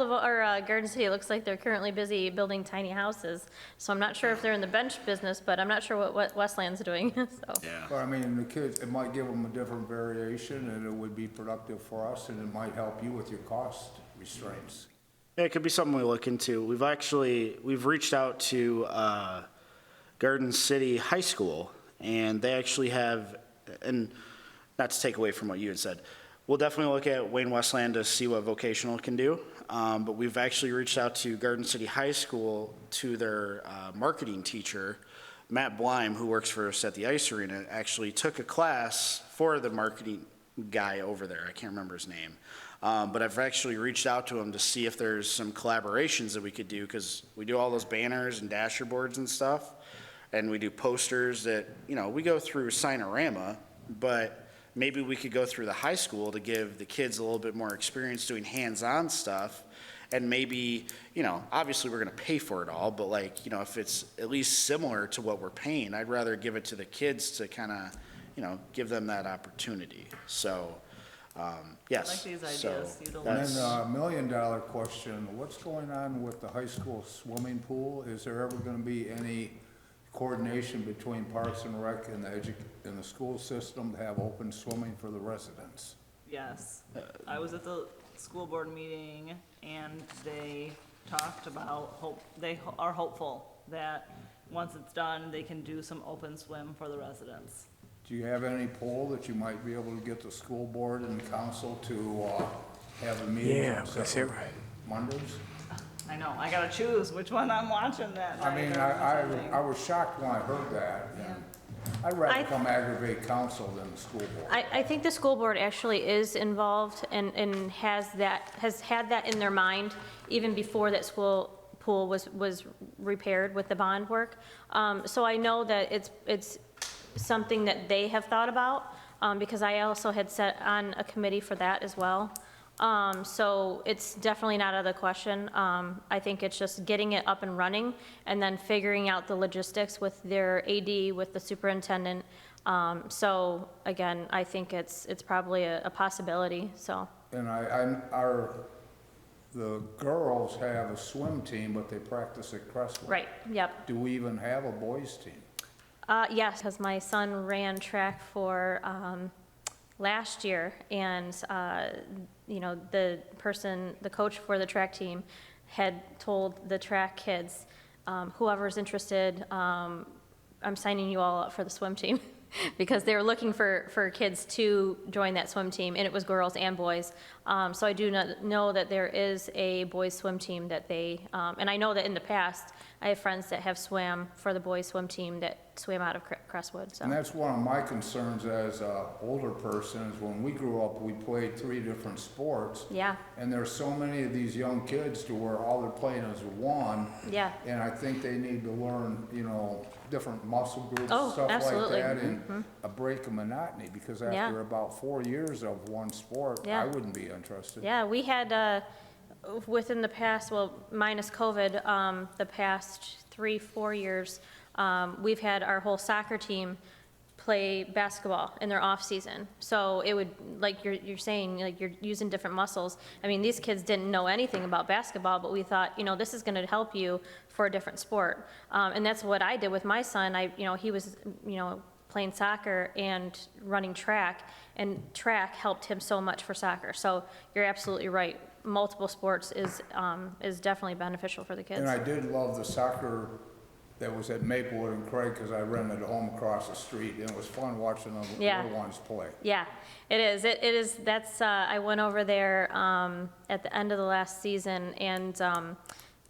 Garden City, it looks like they're currently busy building tiny houses. So I'm not sure if they're in the bench business, but I'm not sure what Westland's doing, so. Yeah. But I mean, the kids, it might give them a different variation, and it would be productive for us, and it might help you with your cost restraints. Yeah, it could be something we look into. We've reached out to Garden City High School, and they actually have, and not to take away from what you had said, we'll definitely look at Wayne Westland to see what vocational can do. But we've actually reached out to Garden City High School, to their marketing teacher, Matt Blime, who works for us at the ice arena, actually took a class for the marketing guy over there. I can't remember his name. But I've actually reached out to him to see if there's some collaborations that we could do, because we do all those banners and dasher boards and stuff, and we do posters that, we go through Signorama, but maybe we could go through the high school to give the kids a little bit more experience doing hands-on stuff, and maybe, obviously we're gonna pay for it all, but if it's at least similar to what we're paying, I'd rather give it to the kids to kinda, give them that opportunity, so. Yes. I like these so ideas. And Utilize. then a $1 million question, what's going on with the high school swimming pool? Is there ever gonna be any coordination between Parks and Rec and the school system to have open swimming for the residents? Yes. I was at the school board meeting and they talked about they are hopeful that once it's done, they can do some open swim for the residents. Do you have any poll that you might be able to get the school board and council to have a meeting Yeah, on that's separate it, right. Mondays? I know, I gotta choose which one I'm watching that I night mean, or something. I was shocked when I heard that. and I'd rather come aggravate council than the school board. I think the school board actually is involved and has had that in their mind even before that school pool was repaired with the bond work. So I know that it's something that they have thought about, because I also had sat on a committee for that as well. So it's definitely not out of the question. I think it's just getting it up and running and then figuring out the logistics with their AD, with the superintendent. So again, I think it's probably a possibility, so. And the girls have a swim team, but they practice at Crestwood. Right, yep. Do we even have a boys team? Yes, because my son ran track for last year, and, you know, the coach for the track team had told the track kids, whoever's interested, I'm signing you all up for the swim team. Because they were looking for kids to join that swim team, and it was girls and boys. So I do know that there is a boys swim team that they, and I know that in the past, I have friends that have swam for the boys swim team that swam out of Crestwood, so. And that's one of my concerns as an older person, is when we grew up, we played 3 different sports. Yeah, And there's so many of these young kids to where all they're playing is one. yeah, And I think they need to learn, you know, different muscle groups, Oh, stuff absolutely. like that, and a break of monotony, because Yeah. after about 4 years of one sport, Yeah. I wouldn't be interested. yeah, we had, within the past, well, minus COVID, the past 3-4 years, we've had our whole soccer team play basketball in their off-season. So it would, like you're saying, like you're using different muscles. I mean, these kids didn't know anything about basketball, but we thought, you know, this is gonna help you for a different sport. And that's what I did with my son. He was, you know, playing soccer and running track, and track helped him so much for soccer. So you're absolutely right. Multiple sports is definitely beneficial for the kids. And I did love the soccer that was at Maplewood and Craig, because I rented a home across the street, and it was fun watching the Yeah. little ones play. Yeah, it is. It is, that's, I went over there at the end of the last season and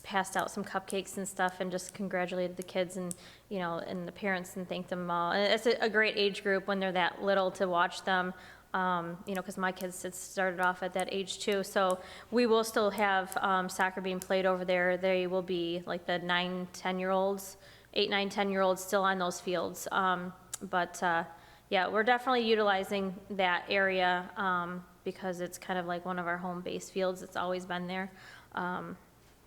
passed out some cupcakes and stuff and just congratulated the kids and, you know, and the parents and thanked them all. And it's a great age group when they're that little to watch them, you know, because my kids had started off at that age too. So we will still have soccer being played over there. They will be like the 9, 10-year-olds, 8, 9, 10-year-olds still on those fields. Yeah, we're definitely utilizing that area because it's kind of like one of our home base fields. It's always been there.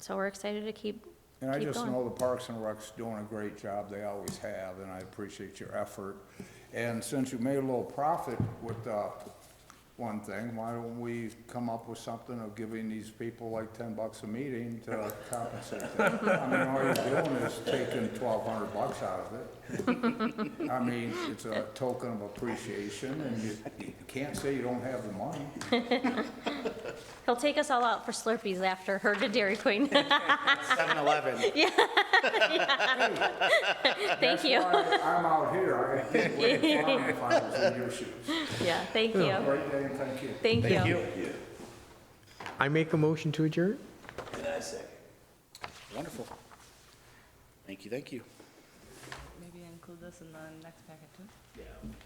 So we're excited to keep And I keep just going. know the Parks and Rec's doing a great job, they always have, and I appreciate your effort. And since you made a little profit with one thing, why don't we come up with something of giving these people like $10 a meeting to compensate them? I mean, all you're doing is taking $1,200 out of it. I mean, it's a token of appreciation, and you can't say you don't have the money. He'll take us all out for Slurpees after her to Dairy Queen. 7-Eleven. Thank you. That's why I'm out here, I think waiting for me if I was in your shoes. Yeah, thank you. Great day, and thank you. Thank you. Yeah. I make a motion to adjourn? And I second. Wonderful. Thank you, thank you. Maybe include this in the next packet too? Yeah.